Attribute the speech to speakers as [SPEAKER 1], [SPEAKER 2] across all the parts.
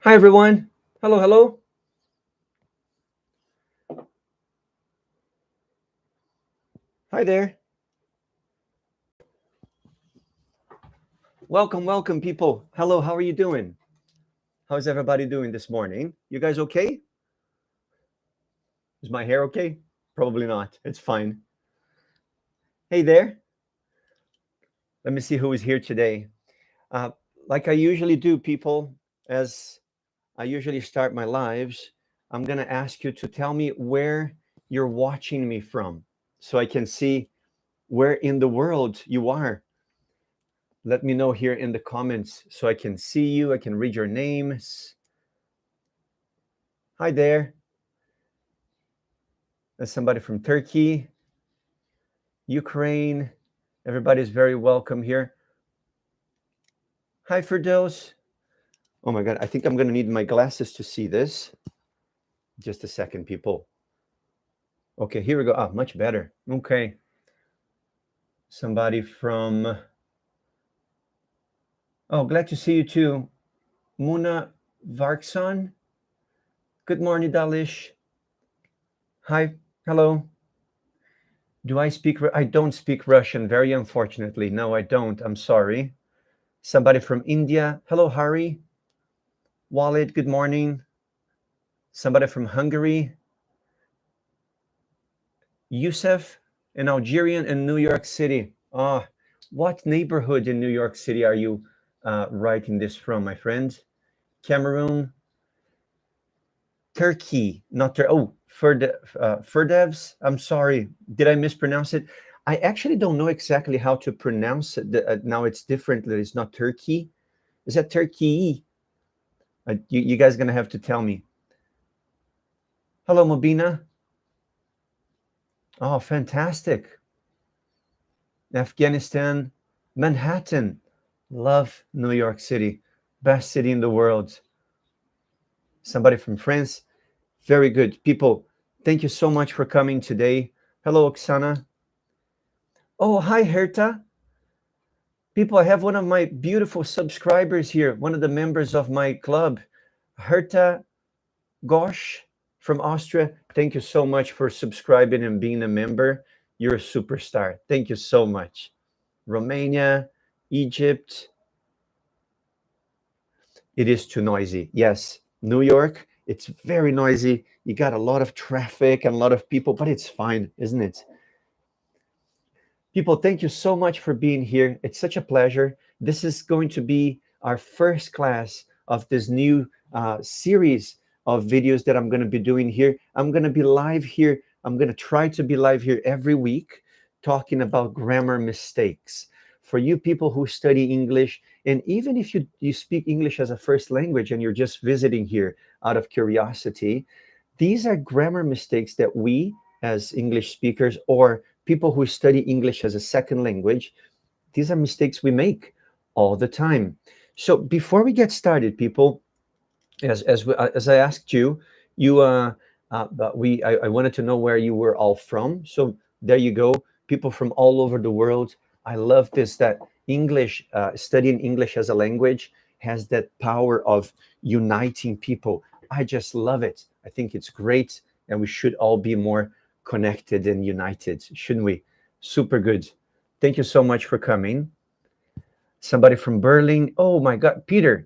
[SPEAKER 1] Hi, everyone. Hello, hello. Hi there. Welcome, welcome, people. Hello, how are you doing? How's everybody doing this morning? You guys okay? Is my hair okay? Probably not. It's fine. Hey there. Let me see who is here today. Uh, like I usually do, people, as I usually start my lives, I'm going to ask you to tell me where you're watching me from so I can see where in the world you are. Let me know here in the comments so I can see you. I can read your names. Hi there. There's somebody from Turkey, Ukraine. Everybody's very welcome here. Hi, Firdos. Oh my God, I think I'm going to need my glasses to see this. Just a second, people. Okay, here we go. Ah, much better. Okay. Somebody from... Oh, glad to see you too. Muna Varkson. Good morning, Dalish. Hi, hello. Do I speak? I don't speak Russian, very unfortunately. No, I don't. I'm sorry. Somebody from India. Hello, Hari. Walid, good morning. Somebody from Hungary. Yusuf, an Algerian in New York City. Ah, what neighborhood in New York City are you writing this from, my friend? Cameroon. Turkey, not Tur. Oh, Ferdevs. I'm sorry. Did I mispronounce it? I actually don't know exactly how to pronounce it. Now it's different. That it's not Turkey. Is that Turkey? You guys gonna have to tell me. Hello, Mobina. Oh, fantastic. Afghanistan, Manhattan. Love New York City. Best city in the world. Somebody from France. Very good. People, thank you so much for coming today. Hello, Oksana. Oh, hi, Herta. People, I have one of my beautiful subscribers here, one of the members of my club, Herta Gosh from Austria. Thank you so much for subscribing and being a member. You're a superstar. Thank you so much. Romania, Egypt. It is too noisy. Yes, New York, it's very noisy. You got a lot of traffic and a lot of people, but it's fine, isn't it? People, thank you so much for being here. It's such a pleasure. This is going to be our first class of this new series of videos that I'm going to be doing here. I'm going to be live here. I'm going to try to be live here every week talking about grammar mistakes. For you people who study English, and even if you speak English as a first language and you're just visiting here out of curiosity, these are grammar mistakes that we as English speakers or people who study English as a second language, these are mistakes we make all the time. So before we get started, people, as I asked you, you I wanted to know where you were all from. So there you go, people from all over the world. I love this, that English, studying English as a language has that power of uniting people. I just love it. I think it's great, and we should all be more connected and united, shouldn't we? Super good. Thank you so much for coming. Somebody from Berlin. Oh my God, Peter,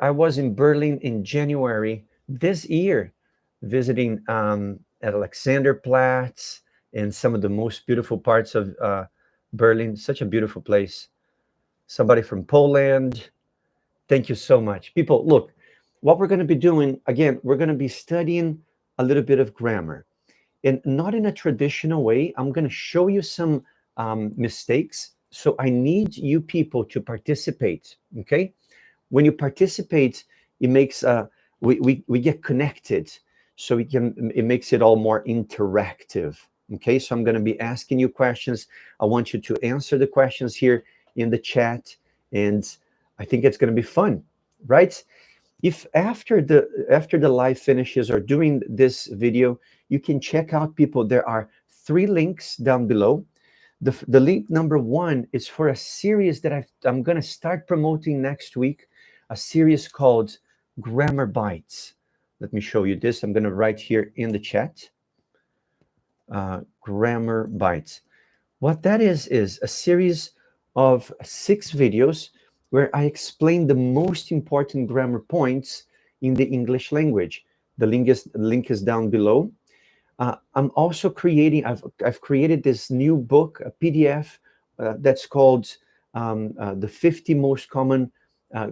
[SPEAKER 1] I was in Berlin in January this year, visiting at Alexanderplatz and some of the most beautiful parts of Berlin. Such a beautiful place. Somebody from Poland. Thank you so much. People, look, what we're going to be doing, again, we're going to be studying a little bit of grammar. And not in a traditional way. I'm going to show you some mistakes. So I need you people to participate, okay? When you participate, it makes we get connected, so it makes it all more interactive. Okay, so I'm going to be asking you questions. I want you to answer the questions here in the chat, and I think it's going to be fun, right? If after the live finishes or during this video, you can check out, people, there are 3 links down below. The link number 1 is for a series that I'm going to start promoting next week, a series called Grammar Bites. Let me show you this. I'm going to write here in the chat. Grammar Bites. What that is a series of 6 videos where I explain the most important grammar points in the English language. The link is down below. I'm also creating, I've created this new book, a PDF that's called The 50 Most Common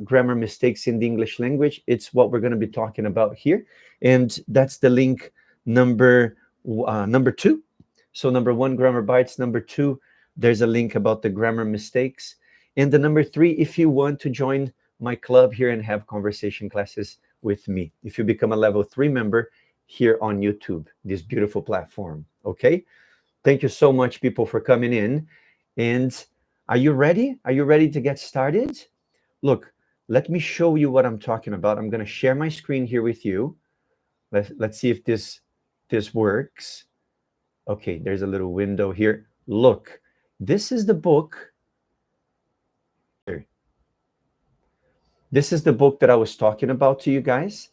[SPEAKER 1] Grammar Mistakes in the English Language. It's what we're going to be talking about here. And that's the link number 2. So number 1, Grammar Bites. Number 2, there's a link about the grammar mistakes. And the number 3, if you want to join my club here and have conversation classes with me, if you become a level 3 member here on YouTube, this beautiful platform. Okay, thank you so much, people, for coming in. And are you ready? Are you ready to get started? Look, let me show you what I'm talking about. I'm going to share my screen here with you. Let's see if this works. Okay, there's a little window here. Look, this is the book. This is the book that I was talking about to you guys.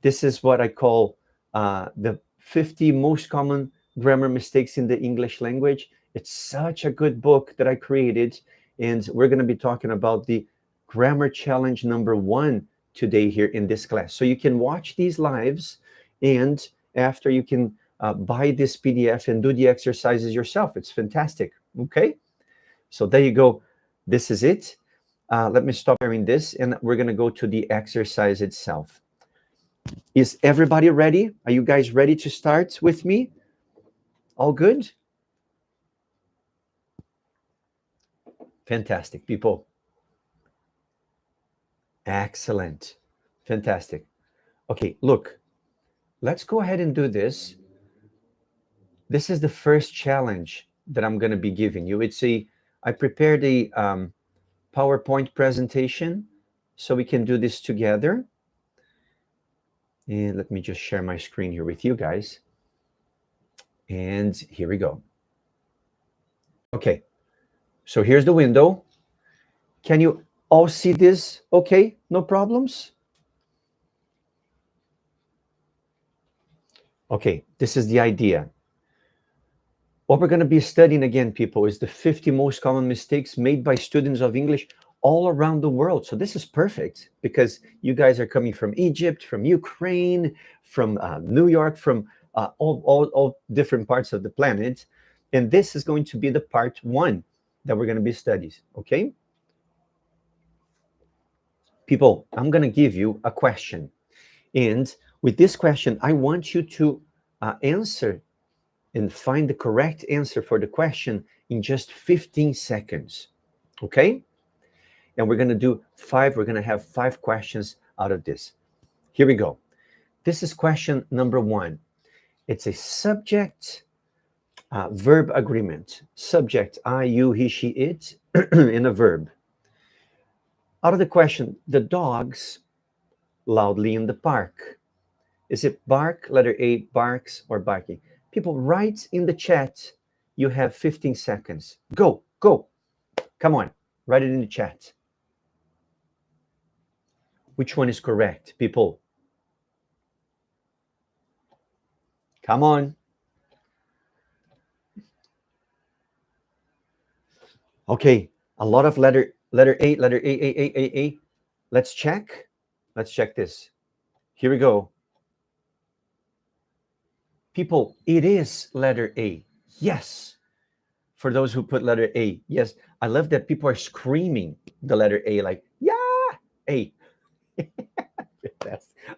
[SPEAKER 1] This is what I call the 50 most common grammar mistakes in the English language. It's such a good book that I created, and we're going to be talking about the grammar challenge number 1 today here in this class. So you can watch these lives, and after you can buy this PDF and do the exercises yourself. It's fantastic. Okay, so there you go. This is it. Let me stop sharing this, and we're going to go to the exercise itself. Is everybody ready? Are you guys ready to start with me? All good? Fantastic, people. Excellent. Fantastic. Okay, look, let's go ahead and do this. This is the first challenge that I'm going to be giving you. I prepared a PowerPoint presentation so we can do this together. And let me just share my screen here with you guys. And here we go. Okay, so here's the window. Can you all see this? Okay, no problems? Okay, this is the idea. What we're going to be studying again, people, is the 50 most common mistakes made by students of English all around the world. So this is perfect because you guys are coming from Egypt, from Ukraine, from New York, from all different parts of the planet. And this is going to be the part 1 that we're going to be studying, okay? People, I'm going to give you a question. And with this question, I want you to answer and find the correct answer for the question in just 15 seconds, okay? And we're going to do 5. We're going to have 5 questions out of this. Here we go. This is question number 1. It's a subject verb agreement. Subject, I, you, he, she, it, in a verb. Out of the question, the dogs loudly in the park. Is it bark, letter A, barks, or barking? People, write in the chat. You have 15 seconds. Go. Come on, write it in the chat. Which one is correct, people? Come on. Okay, a lot of letter A. Let's check this. Here we go. People, it is letter A. Yes. For those who put letter A, yes. I love that people are screaming the letter A, like, yeah, A.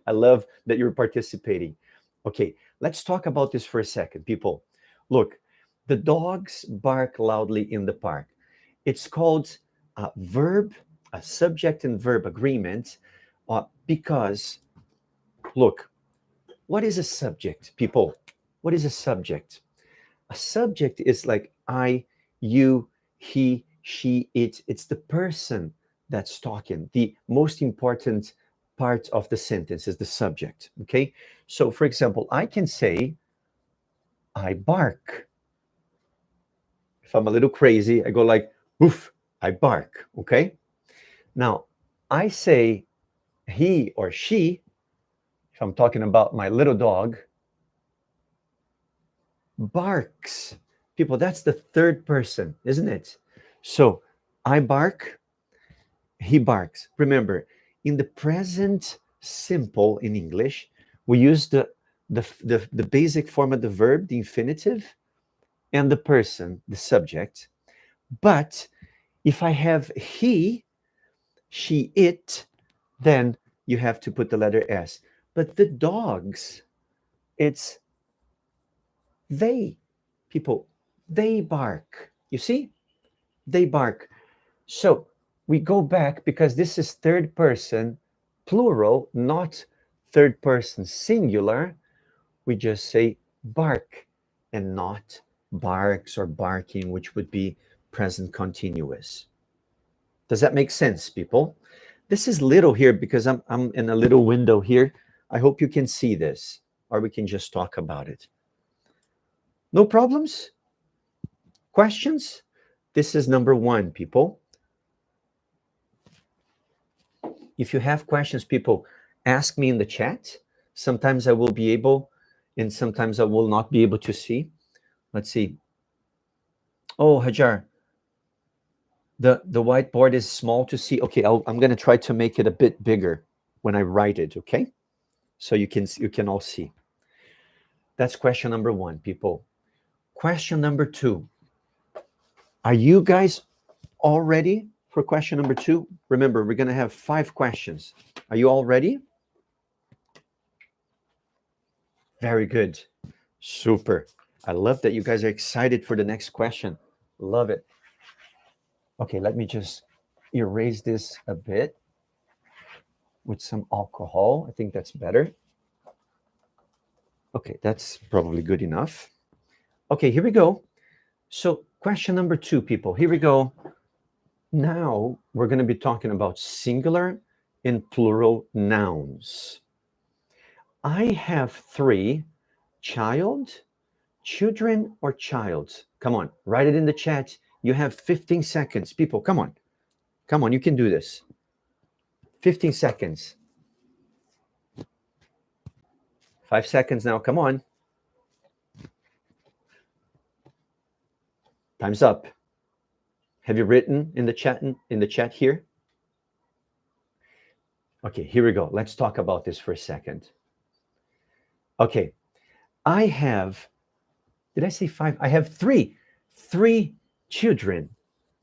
[SPEAKER 1] I love that you're participating. Okay, let's talk about this for a second, people. Look, the dogs bark loudly in the park. It's called a subject and verb agreement, because, look, what is a subject, people? What is a subject? A subject is like I, you, he, she, it. It's the person that's talking. The most important part of the sentence is the subject, okay? So, for example, I can say, I bark. If I'm a little crazy, I go like, woof, I bark, okay? Now, I say, he or she, if I'm talking about my little dog, barks. People, that's the third person, isn't it? So I bark, he barks. Remember, in the present simple in English, we use the basic form of the verb, the infinitive, and the person, the subject. But if I have he, she, it, then you have to put the letter S. But the dogs, it's they. People, they bark. You see? They bark. So we go back because this is third person plural, not third person singular. We just say bark and not barks or barking, which would be present continuous. Does that make sense, people? This is little here because I'm in a little window here. I hope you can see this, or we can just talk about it. No problems? Questions? This is number one, people. If you have questions, people, ask me in the chat. Sometimes I will be able, and sometimes I will not be able to see. Let's see. Oh, Hajar, the whiteboard is small to see. Okay, I'm going to try to make it a bit bigger when I write it, okay? So you can all see. That's question number one, people. Question number two. Are you guys all ready for question number two? Remember, we're going to have 5 questions. Are you all ready? Very good. Super. I love that you guys are excited for the next question. Love it. Okay, let me just erase this a bit with some alcohol. I think that's better. Okay, that's probably good enough. Okay, here we go. So question number 2, people. Here we go. Now we're going to be talking about singular and plural nouns. I have 3, child, children, or childs. Come on, write it in the chat. You have 15 seconds. People, come on. Come on, you can do this. 15 seconds. 5 seconds now, come on. Time's up. Have you written in the chat here? Okay, here we go. Let's talk about this for a second. Okay, I have, did I say 5? I have 3 children.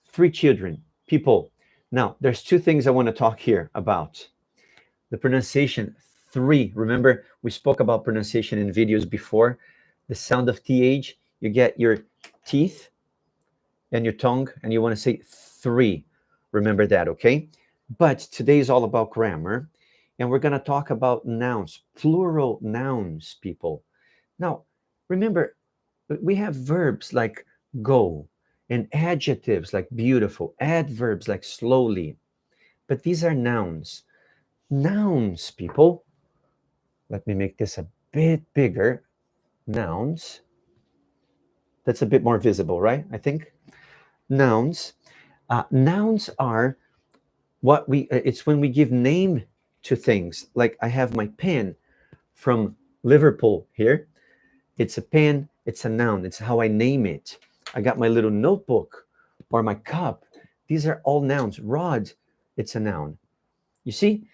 [SPEAKER 1] 3 children. People, now there's 2 things I want to talk here about. The pronunciation 3. Remember, we spoke about pronunciation in videos before. The sound of TH, you get your teeth and your tongue, and you want to say 3. Remember that, okay? But today is all about grammar, and we're going to talk about nouns, plural nouns, people. Now, remember, we have verbs like go, and adjectives like beautiful, adverbs like slowly, but these are nouns. Nouns, people. Let me make this a bit bigger. Nouns. That's a bit more visible, right? I think. Nouns. Nouns are what it's when we give name to things. Like I have my pen from Liverpool here. It's a pen, it's a noun. It's how I name it. I got my little notebook or my cup. These are all nouns. Rod, it's a noun. You see?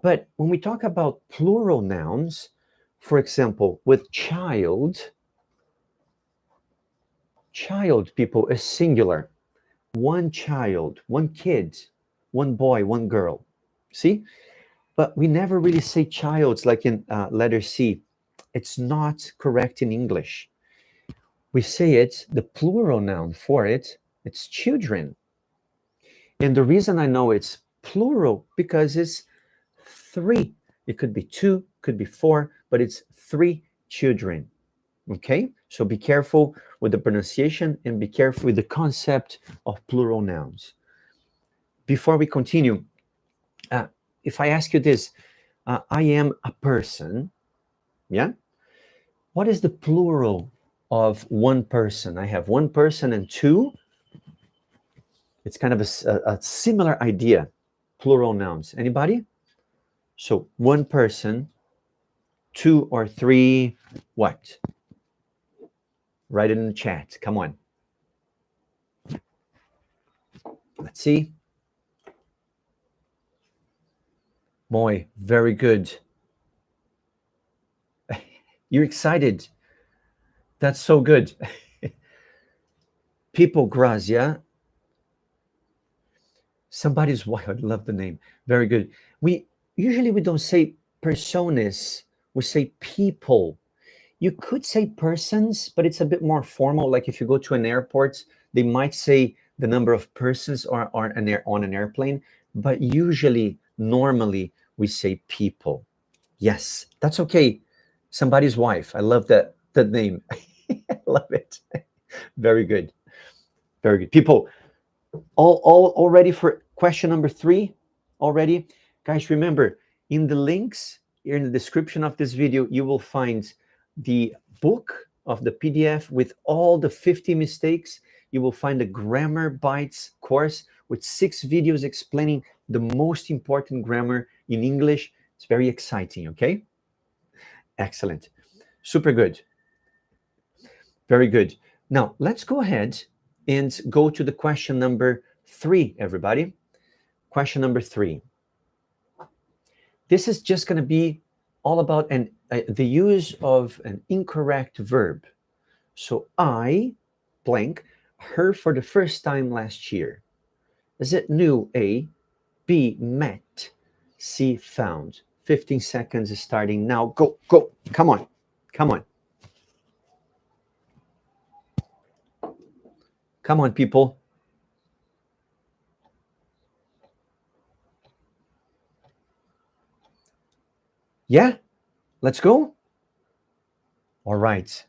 [SPEAKER 1] But when we talk about plural nouns, for example, with child, people, is singular. One child, one kid, one boy, one girl. See? But we never really say childs like in letter C. It's not correct in English. We say it, the plural noun for it, it's children. And the reason I know it's plural because it's 3. It could be 2, could be 4, but it's 3 children. Okay? So be careful with the pronunciation and be careful with the concept of plural nouns. Before we continue, if I ask you this, I am a person, yeah? What is the plural of one person? I have 1 person and 2. It's kind of a similar idea, plural nouns. Anybody? So one person, two or three, what? Write it in the chat. Come on. Let's see. Boy, very good. You're excited. That's so good. People, Grazia. Somebody's wife. I love the name. Very good. We don't say personas. We say people. You could say persons, but it's a bit more formal. Like if you go to an airport, they might say the number of persons on an airplane, but usually, normally, we say people. Yes, that's okay. Somebody's wife. I love that name. I love it. Very good. Very good. People, all ready for question number 3 already? Guys, remember, in the links here in the description of this video, you will find the book of the PDF with all the 50 mistakes. You will find the Grammar Bites course with 6 videos explaining the most important grammar in English. It's very exciting, okay? Excellent. Super good. Very good. Now, let's go ahead and go to the question number 3, everybody. Question number 3. This is just going to be all about the use of an incorrect verb. So I, blank, her for the first time last year. Is it knew? A. B. Met. C. Found. 15 seconds is starting now. Go, go. Come on. Come on. Come on, people. Yeah, let's go. All right.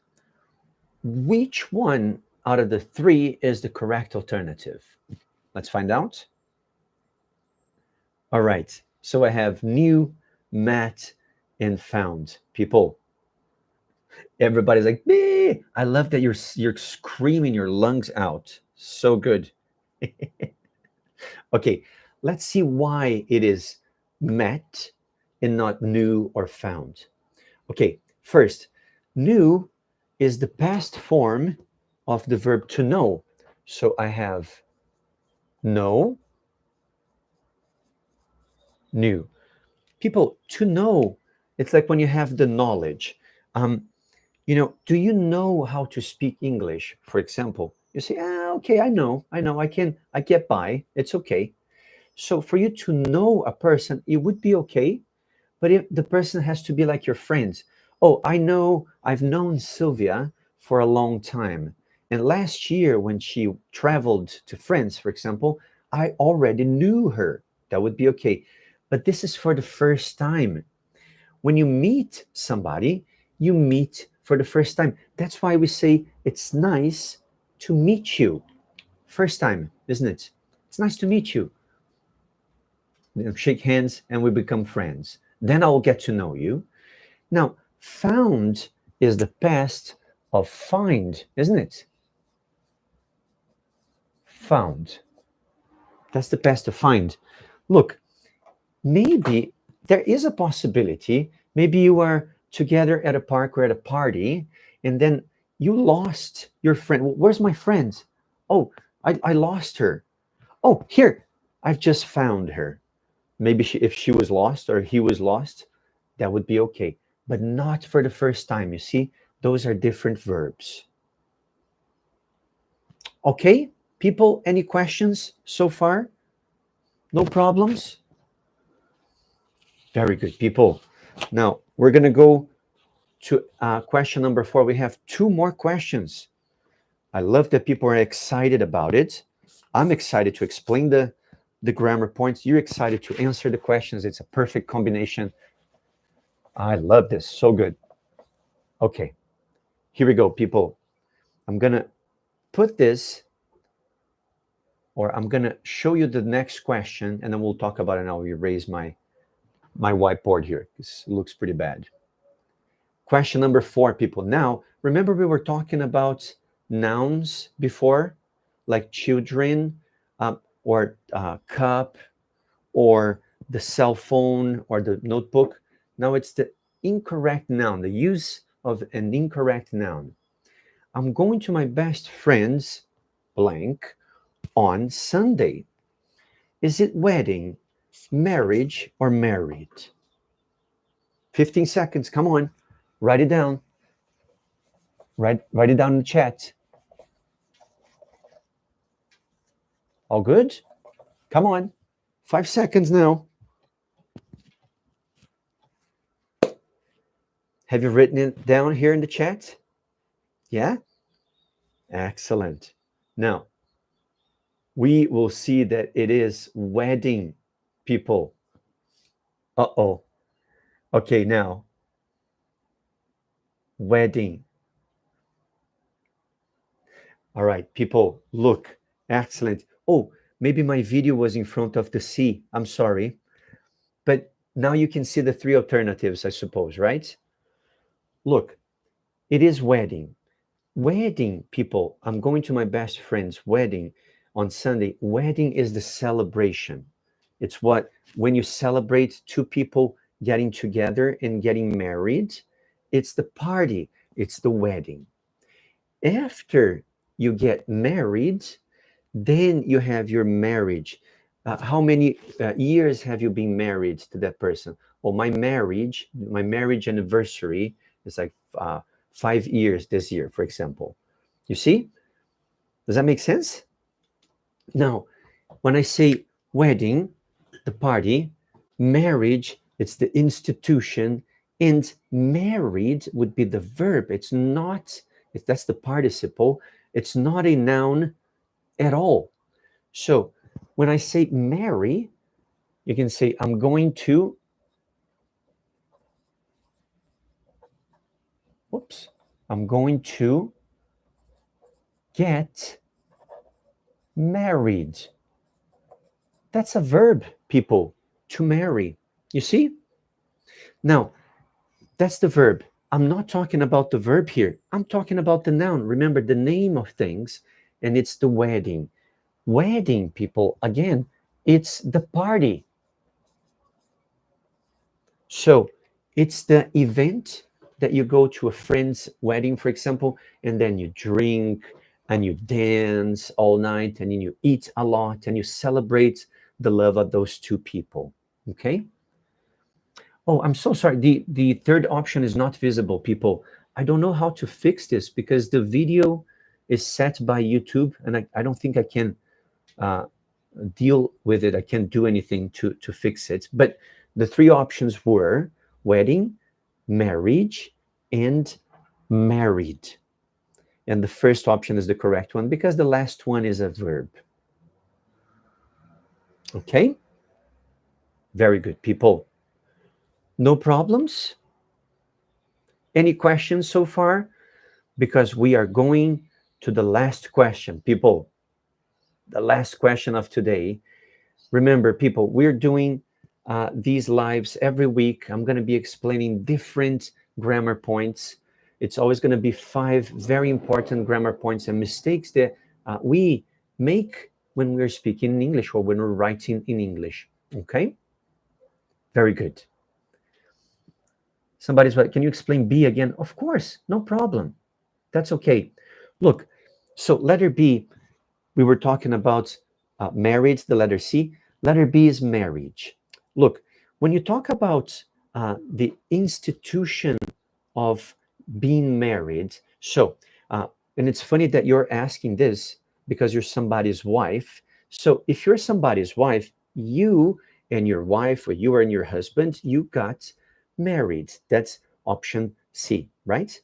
[SPEAKER 1] Which one out of the 3 is the correct alternative? Let's find out. All right. So I have knew, met, and found. People, everybody's like, "Bee!" I love that you're screaming your lungs out. So good. Okay, let's see why it is met and not knew or found. Okay, first, knew is the past form of the verb to know. So I have know, knew. People, to know, it's like when you have the knowledge. Do you know how to speak English? For example, you say, okay, I get by, it's okay. So for you to know a person, it would be okay, but if the person has to be like your friend. Oh, I've known Sylvia for a long time. And last year when she traveled to France, for example, I already knew her. That would be okay. But this is for the first time. When you meet somebody, you meet for the first time. That's why we say it's nice to meet you. First time, isn't it? It's nice to meet you. Shake hands and we become friends. Then I'll get to know you. Now, found is the past of find, isn't it? Found. That's the past of find. Look, maybe there is a possibility. Maybe you are together at a park or at a party, and then you lost your friend. Where's my friend? Oh, I lost her. Oh, here, I've just found her. Maybe if she was lost or he was lost, that would be okay. But not for the first time. You see, those are different verbs. Okay, people, any questions so far? No problems? Very good, people. Now, we're going to go to question number 4. We have 2 more questions. I love that people are excited about it. I'm excited to explain the grammar points. You're excited to answer the questions. It's a perfect combination. I love this. So good. Okay, here we go, people. I'm going to put this, or I'm going to show you the next question, and then we'll talk about it. And I'll erase my whiteboard here. This looks pretty bad. Question number 4, people. Now, remember we were talking about nouns before, like children, or cup, or the cell phone or the notebook. Now it's the incorrect noun, the use of an incorrect noun. I'm going to my best friend's blank on Sunday. Is it wedding, marriage, or married? 15 seconds. Come on. Write it down. Write it down in the chat. All good? Come on. 5 seconds now. Have you written it down here in the chat? Yeah? Excellent. Now, we will see that it is wedding, people. Uh-oh. Okay, now. Wedding. All right, people, look. Excellent. Oh, maybe my video was in front of the C. I'm sorry. But now you can see the three alternatives, I suppose, right? Look, it is wedding. Wedding, people, I'm going to my best friend's wedding on Sunday. Wedding is the celebration. It's what, when you celebrate two people getting together and getting married, it's the party, it's the wedding. After you get married, then you have your marriage. How many years have you been married to that person? Well, my marriage anniversary is like 5 years this year, for example. You see? Does that make sense? Now, when I say wedding, the party, marriage, it's the institution, and married would be the verb. It's not, that's the participle. It's not a noun at all. So when I say marry, you can say, I'm going to, I'm going to get married. That's a verb, people, to marry. You see? Now, that's the verb. I'm not talking about the verb here. I'm talking about the noun. Remember the name of things, and it's the wedding. Wedding, people, again, it's the party. So it's the event that you go to a friend's wedding, for example, and then you drink and you dance all night and then you eat a lot and you celebrate the love of those two people. Okay? Oh, I'm so sorry. The third option is not visible, people. I don't know how to fix this because the video is set by YouTube and I don't think I can deal with it. I can't do anything to fix it. But the three options were wedding, marriage, and married. And the first option is the correct one because the last one is a verb. Okay? Very good, people. No problems? Any questions so far? Because we are going to the last question, people. The last question of today. Remember, people, we're doing these lives every week. I'm going to be explaining different grammar points. It's always going to be 5 very important grammar points and mistakes that we make when we're speaking in English or when we're writing in English. Okay? Very good. Somebody's like, can you explain B again? Of course, no problem. That's okay. Look, so letter B, we were talking about marriage, the letter C. Letter B is marriage. Look, when you talk about the institution of being married, so, and it's funny that you're asking this because you're somebody's wife. So if you're somebody's wife, you and your wife, or you and your husband, you got married. That's option C, right?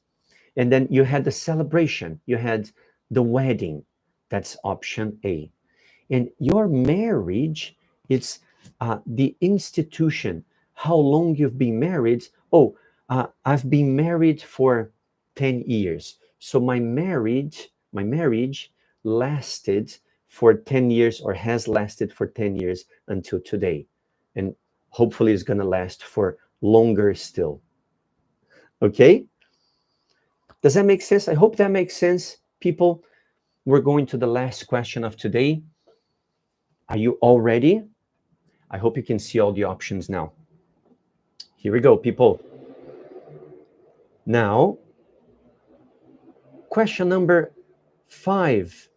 [SPEAKER 1] And then you had the celebration, you had the wedding. That's option A. And your marriage, it's the institution, how long you've been married. Oh, I've been married for 10 years. So my marriage lasted for 10 years or has lasted for 10 years until today. And hopefully it's going to last for longer still. Okay? Does that make sense? I hope that makes sense, people. We're going to the last question of today. Are you all ready? I hope you can see all the options now. Here we go, people. Now, question number 5.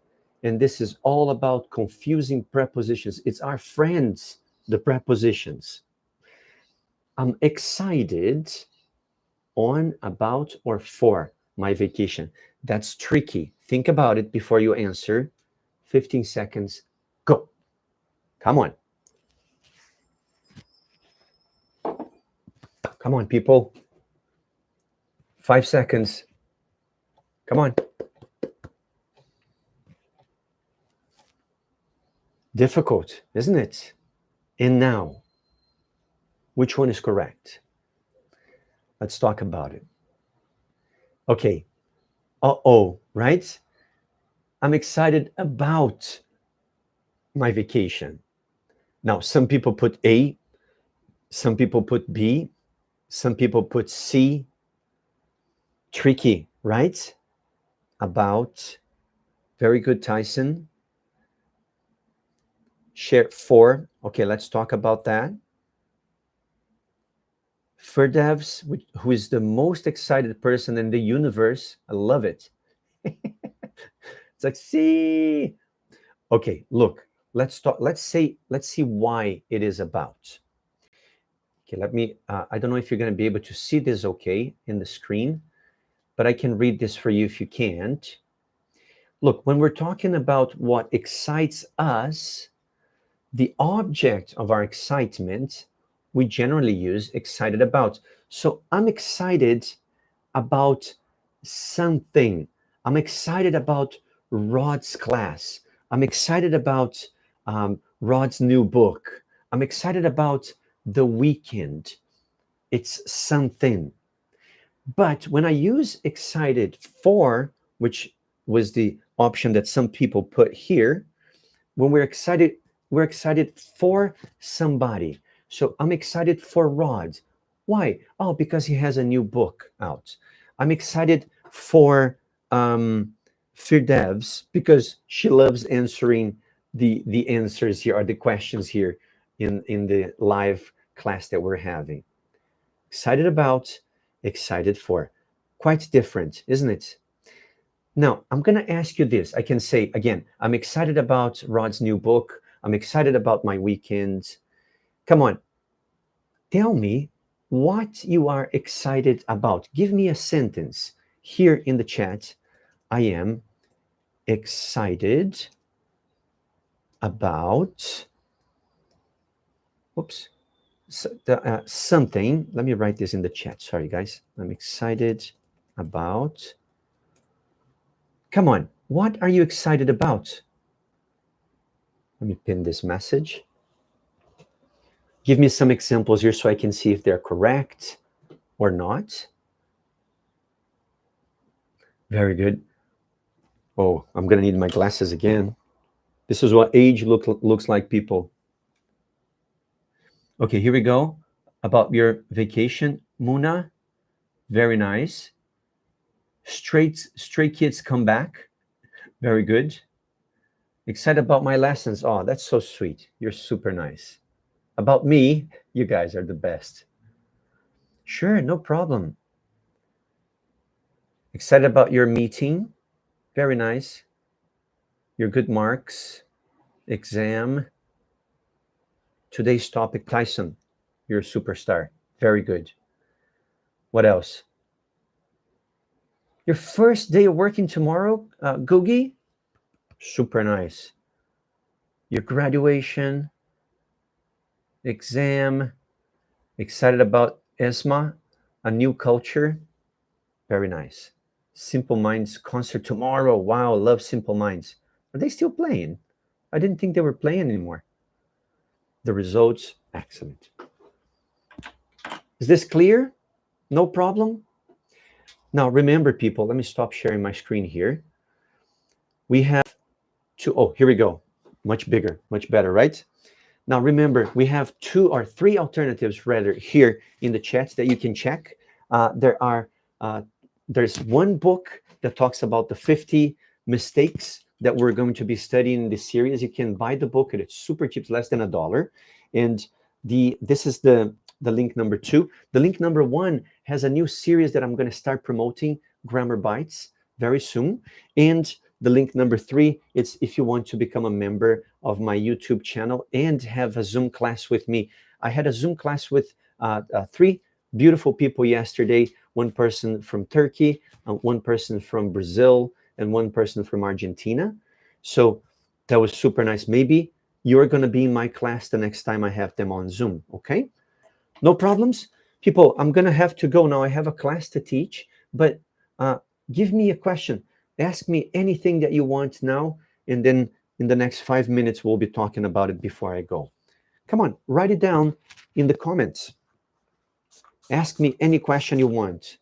[SPEAKER 1] And this is all about confusing prepositions. It's our friends, the prepositions. I'm excited on, about, or for my vacation. That's tricky. Think about it before you answer. 15 seconds, go. Come on. Come on, people. 5 seconds. Come on. Difficult, isn't it? And now, which one is correct? Let's talk about it. Okay. Right? I'm excited about my vacation. Now, some people put A, some people put B, some people put C. Tricky, right? About. Very good, Tyson. Share 4. Okay, let's talk about that. Firdevs, who is the most excited person in the universe. I love it. It's like, see. Okay, look, let's talk. Let's see why it is about. Okay, let me, I don't know if you're going to be able to see this okay in the screen, but I can read this for you if you can't. Look, when we're talking about what excites us, the object of our excitement, we generally use excited about. So I'm excited about something. I'm excited about Rod's class. I'm excited about Rod's new book. I'm excited about the weekend. It's something. But when I use excited for, which was the option that some people put here, when we're excited for somebody. So I'm excited for Rod. Why? Oh, because he has a new book out. I'm excited for Firdevs because she loves answering the answers here, or the questions here in the live class that we're having. Excited about, excited for. Quite different, isn't it? Now, I'm going to ask you this. I can say, again, I'm excited about Rod's new book. I'm excited about my weekend. Come on. Tell me what you are excited about. Give me a sentence here in the chat. I am excited about, something. Let me write this in the chat. Sorry, guys. I'm excited about. Come on. What are you excited about? Let me pin this message. Give me some examples here so I can see if they're correct or not. Very good. Oh, I'm going to need my glasses again. This is what age looks like, people. Okay, here we go. About your vacation, Muna. Very nice. Stray Kids come back. Very good. Excited about my lessons. Oh, that's so sweet. You're super nice. About me, you guys are the best. Sure, no problem. Excited about your meeting. Very nice. Your good marks. Exam. Today's topic, Tyson. You're a superstar. Very good. What else? Your first day of working tomorrow, Googie. Super nice. Your graduation. Exam. Excited about ESMA, a new culture. Very nice. Simple Minds concert tomorrow. Wow, love Simple Minds. Are they still playing? I didn't think they were playing anymore. The results, excellent. Is this clear? No problem? Now, remember, people, let me stop sharing my screen here. We have here we go. Much bigger, much better, right? Now, remember, we have 2 or 3 alternatives rather here in the chats that you can check. There's one book that talks about the 50 mistakes that we're going to be studying in this series. You can buy the book and it's super cheap, it's less than $1. And this is the link number 2. The link number 1 has a new series that I'm going to start promoting, Grammar Bites, very soon. And the link number 3, it's if you want to become a member of my YouTube channel and have a Zoom class with me. I had a Zoom class with 3 beautiful people yesterday, one person from Turkey, one person from Brazil, and one person from Argentina. So that was super nice. Maybe you're going to be in my class the next time I have them on Zoom, okay? No problems? People, I'm going to have to go now. I have a class to teach, but give me a question. Ask me anything that you want now, and then in the next 5 minutes, we'll be talking about it before I go. Come on, write it down in the comments. Ask me any question you want.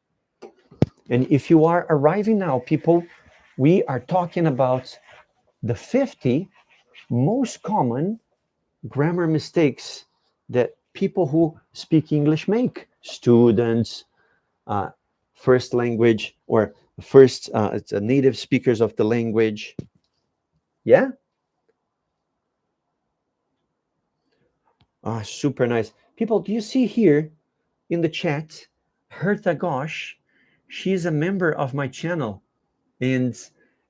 [SPEAKER 1] And if you are arriving now, people, we are talking about the 50 most common grammar mistakes that people who speak English make. Students, first language, or first native speakers of the language. Yeah? Super nice. People, do you see here in the chat, Hertha Ghosh? She's a member of my channel. And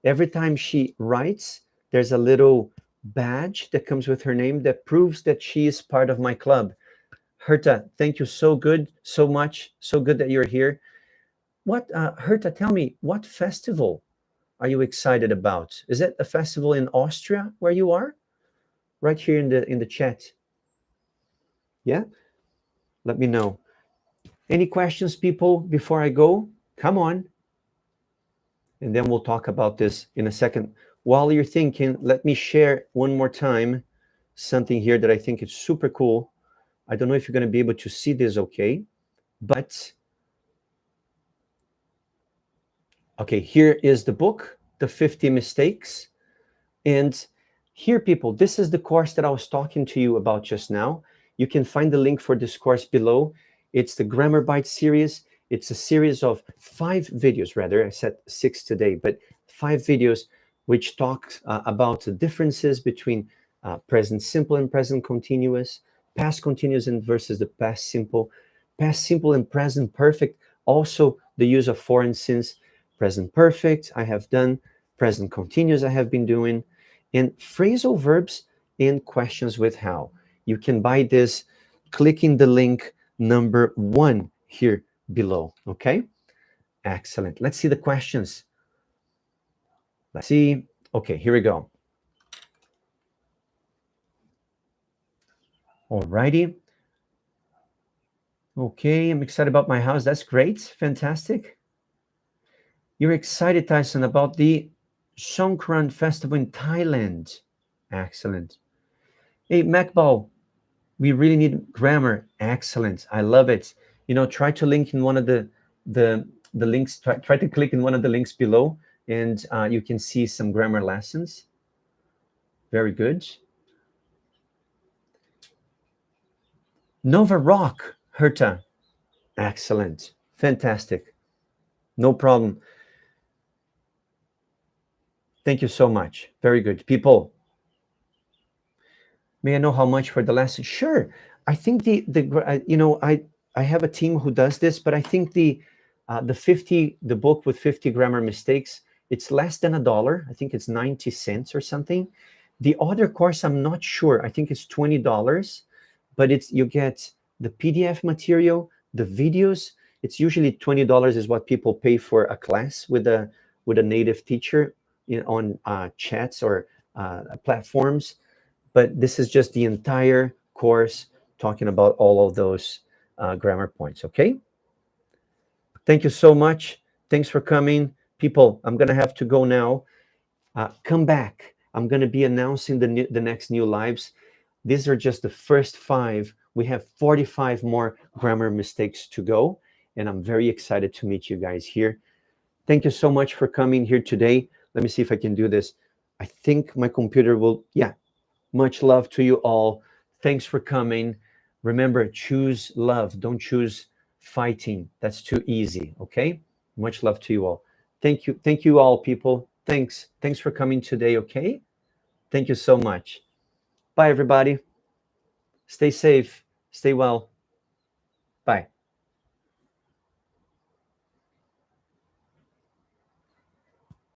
[SPEAKER 1] every time she writes, there's a little badge that comes with her name that proves that she is part of my club. Herta, thank you so much. So good that you're here. What, Herta, tell me, what festival are you excited about? Is it a festival in Austria where you are? Right here in the chat. Yeah? Let me know. Any questions, people, before I go? Come on. And then we'll talk about this in a second. While you're thinking, let me share one more time something here that I think is super cool. I don't know if you're going to be able to see this okay, but okay, here is the book, The 50 Mistakes. And here, people, this is the course that I was talking to you about just now. You can find the link for this course below. It's the Grammar Bites series. It's a series of 5 videos, rather. I said 6 today, but 5 videos which talk about the differences between present simple and present continuous, past continuous and versus the past simple and present perfect. Also, the use of for and since. Present perfect, I have done. Present continuous, I have been doing. And phrasal verbs and questions with how. You can buy this clicking the link number 1 here below, okay? Excellent. Let's see the questions. Let's see. Okay, here we go. Alrighty. Okay, I'm excited about my house. That's great. Fantastic. You're excited, Tyson, about the Songkran Festival in Thailand. Excellent. Hey, Macball, we really need grammar. Excellent. I love it. You know, try to link in one of the links. Try to click in one of the links below, and you can see some grammar lessons. Very good. Nova Rock, Herta. Excellent. Fantastic. No problem. Thank you so much. Very good. People, may I know how much for the lesson? Sure. I think I have a team who does this, but I think the book with 50 grammar mistakes, it's less than $1. I think it's 90 cents or something. The other course, I'm not sure. I think it's $20, but you get the PDF material, the videos. It's usually $20 is what people pay for a class with a native teacher on chats or platforms. But this is just the entire course talking about all of those grammar points, okay? Thank you so much. Thanks for coming. People, I'm going to have to go now. Come back. I'm going to be announcing the next new lives. These are just the first 5. We have 45 more grammar mistakes to go, and I'm very excited to meet you guys here. Thank you so much for coming here today. Let me see if I can do this. I think my computer will, yeah. Much love to you all. Thanks for coming. Remember, choose love. Don't choose fighting. That's too easy, okay? Much love to you all. Thank you. Thank you all, people. Thanks. Thanks for coming today, okay? Thank you so much. Bye, everybody. Stay safe. Stay well. Bye.